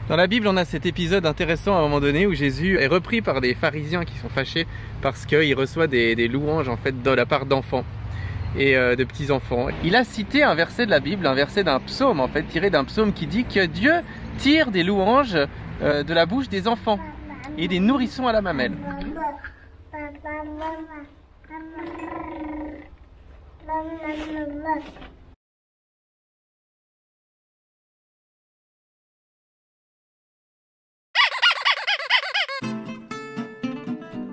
Dans la Bible, on a cet épisode intéressant à un moment donné où Jésus est repris par des pharisiens qui sont fâchés parce qu'il reçoit des louanges en fait de la part d'enfants et de petits-enfants. Il a cité un verset de la Bible, un verset d'un psaume en fait, tiré d'un psaume qui dit que Dieu tire des louanges de la bouche des enfants et des nourrissons à la mamelle.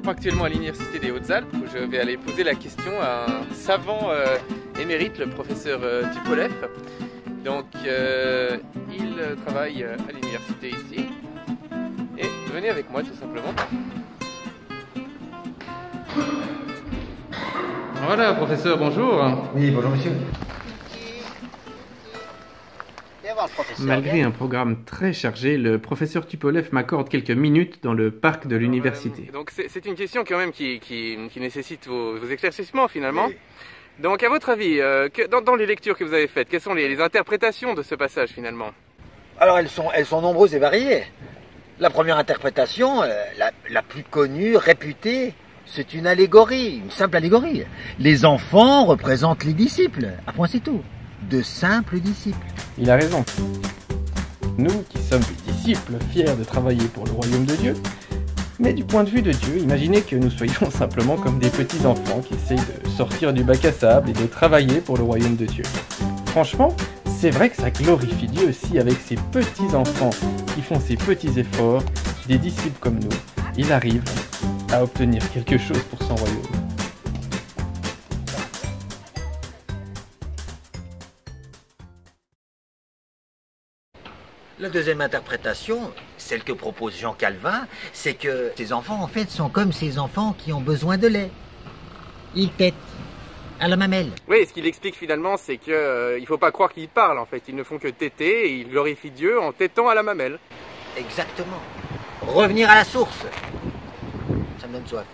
Actuellement à l'Université des Hautes-Alpes où je vais aller poser la question à un savant émérite, le professeur Tupolev. Donc il travaille à l'université ici et venez avec moi tout simplement. Voilà professeur, bonjour. Oui, bonjour monsieur. Malgré un programme très chargé, le professeur Tupolev m'accorde quelques minutes dans le parc de l'université. Donc c'est une question quand même qui nécessite vos éclaircissements finalement. Oui. Donc à votre avis, dans les lectures que vous avez faites, quelles sont les interprétations de ce passage finalement? Alors elles sont nombreuses et variées. La première interprétation, la plus connue, réputée, c'est une allégorie, une simple allégorie. Les enfants représentent les disciples, à point c'est tout. De simples disciples. Il a raison. Nous qui sommes des disciples fiers de travailler pour le royaume de Dieu, mais du point de vue de Dieu, imaginez que nous soyons simplement comme des petits enfants qui essayent de sortir du bac à sable et de travailler pour le royaume de Dieu. Franchement, c'est vrai que ça glorifie Dieu aussi avec ces petits enfants qui font ces petits efforts, des disciples comme nous. Il arrive à obtenir quelque chose pour son royaume. La deuxième interprétation, celle que propose Jean Calvin, c'est que ces enfants, en fait, sont comme ces enfants qui ont besoin de lait. Ils tètent à la mamelle. Oui, ce qu'il explique finalement, c'est qu'il ne faut pas croire qu'ils parlent, en fait. Ils ne font que téter et ils glorifient Dieu en tétant à la mamelle. Exactement. Revenir à la source. Ça me donne soif.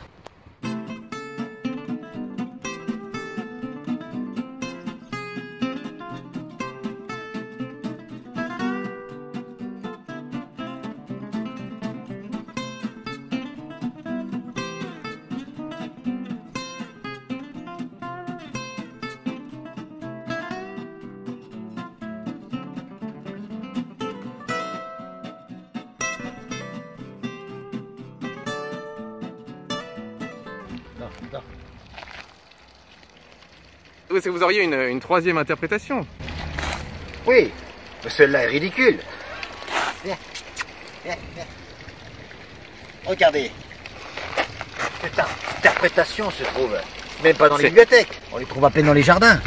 Est-ce que vous auriez une troisième interprétation? Oui, mais celle-là est ridicule. Viens, viens, viens. Regardez. Cette interprétation se trouve même pas dans les bibliothèques. On les trouve à peine dans les jardins.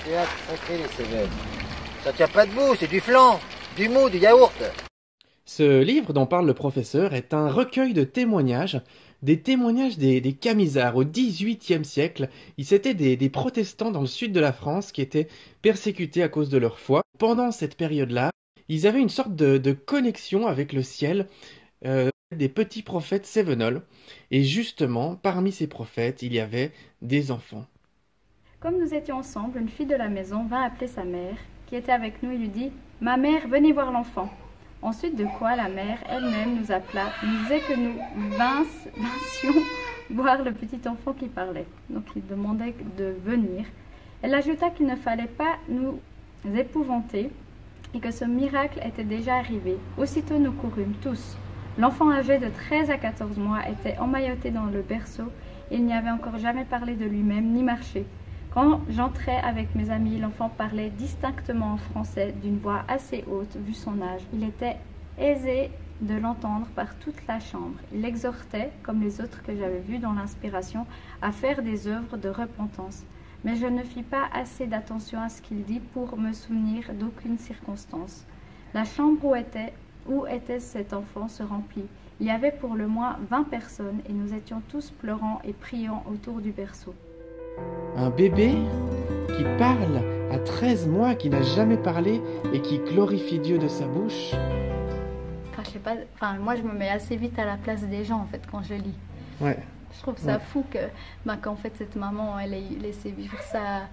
Théâtre sacré les Cévennes. Ça tient pas debout, c'est du flan, du mou, du yaourt. Ce livre dont parle le professeur est un recueil de témoignages, des Camisards au XVIIIe siècle. C'étaient des protestants dans le sud de la France qui étaient persécutés à cause de leur foi. Pendant cette période-là, ils avaient une sorte de connexion avec le ciel, des petits prophètes cévenols. Et justement, parmi ces prophètes, il y avait des enfants. Comme nous étions ensemble, une fille de la maison vint appeler sa mère, qui était avec nous, et lui dit « Ma mère, venez voir l'enfant ». Ensuite de quoi la mère elle-même nous appela, nous disait que nous vinssions voir le petit enfant qui parlait. Donc il demandait de venir. Elle ajouta qu'il ne fallait pas nous épouvanter et que ce miracle était déjà arrivé. Aussitôt nous courûmes tous. L'enfant âgé de 13 à 14 mois était emmailloté dans le berceau et il n'y avait encore jamais parlé de lui-même ni marché. Quand j'entrais avec mes amis, l'enfant parlait distinctement en français d'une voix assez haute vu son âge. Il était aisé de l'entendre par toute la chambre. Il exhortait, comme les autres que j'avais vus dans l'inspiration, à faire des œuvres de repentance. Mais je ne fis pas assez d'attention à ce qu'il dit pour me souvenir d'aucune circonstance. La chambre où était cet enfant se remplit. Il y avait pour le moins 20 personnes et nous étions tous pleurant et priant autour du berceau. Un bébé qui parle à 13 mois, qui n'a jamais parlé et qui glorifie Dieu de sa bouche. Je sais pas, moi je me mets assez vite à la place des gens en fait quand je lis. Ouais. Je trouve ça fou qu'en fait cette maman elle ait laissé vivre ça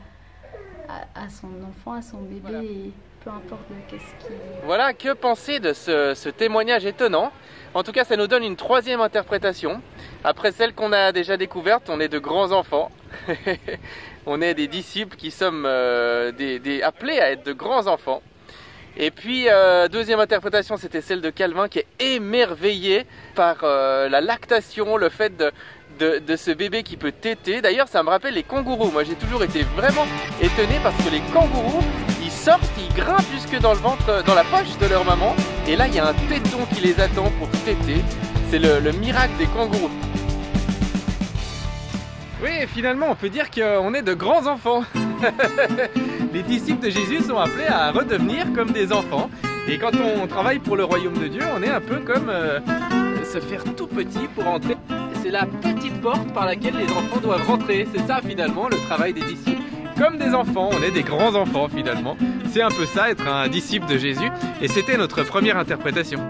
à son enfant, à son bébé. Voilà. Et peu importe de qu'est-ce qui... Voilà, que penser de ce témoignage étonnant? En tout cas, ça nous donne une troisième interprétation. Après celle qu'on a déjà découverte, on est de grands enfants. On est des disciples qui sommes appelés à être de grands enfants. Et puis, deuxième interprétation, c'était celle de Calvin qui est émerveillé par la lactation, le fait de ce bébé qui peut téter. D'ailleurs, ça me rappelle les kangourous. Moi, j'ai toujours été vraiment étonné parce que les kangourous, ils sortent, ils grimpent jusque dans le ventre, dans la poche de leur maman. Et là, il y a un téton qui les attend pour téter. C'est le miracle des kangourous. Oui, finalement, on peut dire qu'on est de grands enfants. Les disciples de Jésus sont appelés à redevenir comme des enfants. Et quand on travaille pour le royaume de Dieu, on est un peu comme se faire tout petit pour entrer. C'est la petite porte par laquelle les enfants doivent rentrer. C'est ça finalement le travail des disciples. Comme des enfants, on est des grands enfants finalement. C'est un peu ça, être un disciple de Jésus. Et c'était notre première interprétation.